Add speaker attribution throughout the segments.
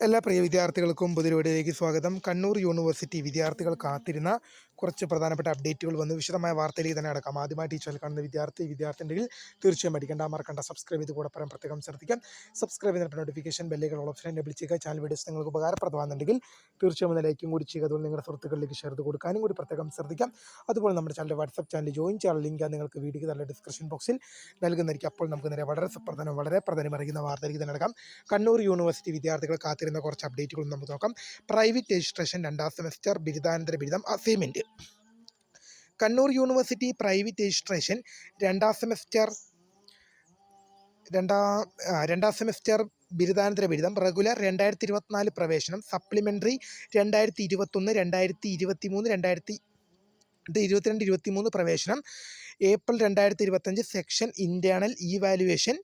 Speaker 1: എല്ലാ പ്രിയ വിദ്യാർത്ഥികൾക്കും പുതിയൊരുവിടിലേക്ക് സ്വാഗതം. കണ്ണൂർ യൂണിവേഴ്സിറ്റി വിദ്യാർത്ഥികൾ കാത്തിരുന്ന കുറച്ച് പ്രധാനപ്പെട്ട അപ്ഡേറ്റുകൾ വന്നു. വിശദമായ വാർത്തയിലേക്ക് തന്നെ അടക്കാം. ആദ്യമായി ടീച്ചറിൽ കാണുന്ന വിദ്യാർത്ഥിയുണ്ടെങ്കിൽ തീർച്ചയായും മറക്കണ്ട സബ്സ്ക്രൈബ് ചെയ്ത് കൂടെ പറയാൻ പ്രത്യേകം ശ്രദ്ധിക്കാം. സബ്സ്ക്രൈബ് ചെയ്തിട്ട് നോട്ടിഫിക്കേഷൻ ബെല്ലുകൾ ഓപ്ഷൻ എനേബിൾ ചെയ്യുക. ചാനൽ വീഡിയോസ് നിങ്ങൾക്ക് ഉപകാരപ്രദമാകുന്നുണ്ടെങ്കിൽ തീർച്ചയായും ഒന്ന് ലൈക്കും കൂടി ചെയ്യുക. അതുപോലെ നിങ്ങളുടെ സുഹൃത്തുക്കളിലേക്ക് ഷെയർ ചെയ്ത് കൊടുക്കാനും കൂടി പ്രത്യേകം ശ്രദ്ധിക്കാം. അതുപോലെ നമ്മുടെ ചാനൽ വാട്സ്ആപ്പ് ചാനൽ ജോയിൻ ചെയ്യാൻ ലിങ്ക് നിങ്ങൾക്ക് വീഡിയോക്ക് നല്ല ഡിസ്ക്രിപ്ഷൻ ബോക്സിൽ നൽകുന്നതായിരിക്കും. അപ്പോൾ നമുക്ക് നേരെ വളരെ പ്രധാനം അറിയുന്ന വാർത്തയിലേക്ക് തന്നെ അടക്കാം. കണ്ണൂർ യൂണിവേഴ്സിറ്റി വിദ്യാർത്ഥികൾ കാത്തിരുന്ന കുറച്ച് അപ്ഡേറ്റുകൾ നമുക്ക് നോക്കാം. പ്രൈവറ്റ് രജിസ്ട്രേഷൻ 2ാം സെമസ്റ്റർ ബിരുദാനന്തര ബിരുദം assignment. Kannur university private registration രണ്ടാം സെമസ്റ്റർ ബിരുദാനന്തര ബിരുദം റെഗുലർ 2024 പ്രവേശനം, സപ്ലിമെൻ്ററി 2021, 2023, 2022-23 പ്രവേശനം, ഏപ്രിൽ 2025 സെക്ഷൻ ഇൻറ്റേർണൽ ഈവാലുവേഷൻ,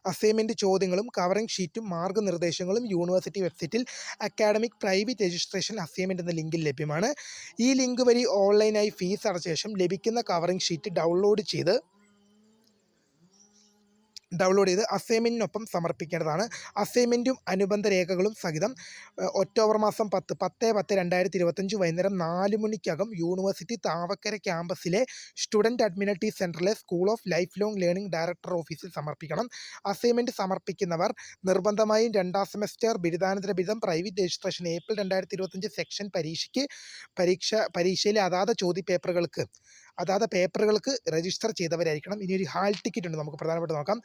Speaker 1: അസൈൻമെൻറ്റ് ചോദ്യങ്ങളും കവറിംഗ് ഷീറ്റും മാർഗ്ഗനിർദ്ദേശങ്ങളും യൂണിവേഴ്സിറ്റി വെബ്സൈറ്റിൽ അക്കാഡമിക് പ്രൈവറ്റ് രജിസ്ട്രേഷൻ അസൈൻമെൻറ്റ് എന്ന ലിങ്കിൽ ലഭ്യമാണ്. ഈ ലിങ്ക് വഴി ഓൺലൈനായി ഫീസ് അടച്ച ശേഷം ലഭിക്കുന്ന കവറിംഗ് ഷീറ്റ് ഡൗൺലോഡ് ചെയ്ത് അസൈൻമെൻറ്റിനൊപ്പം സമർപ്പിക്കേണ്ടതാണ്. അസൈൻമെൻറ്റും അനുബന്ധ രേഖകളും സഹിതം ഒക്ടോബർ മാസം 10/10/2025 വൈകുന്നേരം 4 മണിക്കകം യൂണിവേഴ്സിറ്റി താവക്കര ക്യാമ്പസിലെ സ്റ്റുഡൻറ്റ് അഡ്മിനിറ്റി സെൻറ്ററിലെ school of lifelong learning director ഓഫീസിൽ സമർപ്പിക്കണം. അസൈൻമെൻറ്റ് സമർപ്പിക്കുന്നവർ നിർബന്ധമായും 2ാം സെമസ്റ്റർ ബിരുദാനന്തര ബിരുദം പ്രൈവറ്റ് രജിസ്ട്രേഷൻ ഏപ്രിൽ 2025 സെക്ഷൻ പരീക്ഷയിലെ അതാത് പേപ്പറുകൾക്ക് രജിസ്റ്റർ ചെയ്തവരായിരിക്കണം. ഇനി ഒരു ഹാൾ ടിക്കറ്റ് ഉണ്ട്, നമുക്ക് പ്രധാനപ്പെട്ട് നോക്കാം.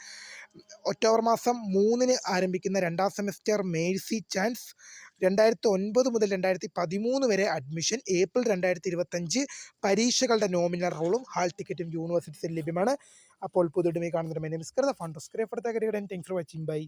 Speaker 1: ഒക്ടോബർ മാസം 3 ആരംഭിക്കുന്ന 2ാം സെമസ്റ്റർ മേഴ്സി ചാൻസ് 2009 മുതൽ 2013 വരെ അഡ്മിഷൻ, ഏപ്രിൽ 2025 പരീക്ഷകളുടെ നോമിനൽ റോളും ഹാൾ ടിക്കറ്റും യൂണിവേഴ്സിറ്റിയിൽ ലഭ്യമാണ്. അപ്പോൾ പുതിയ കാണുന്നതിന് താങ്ക്സ് ഫോർ വാച്ചിങ്. ബൈ.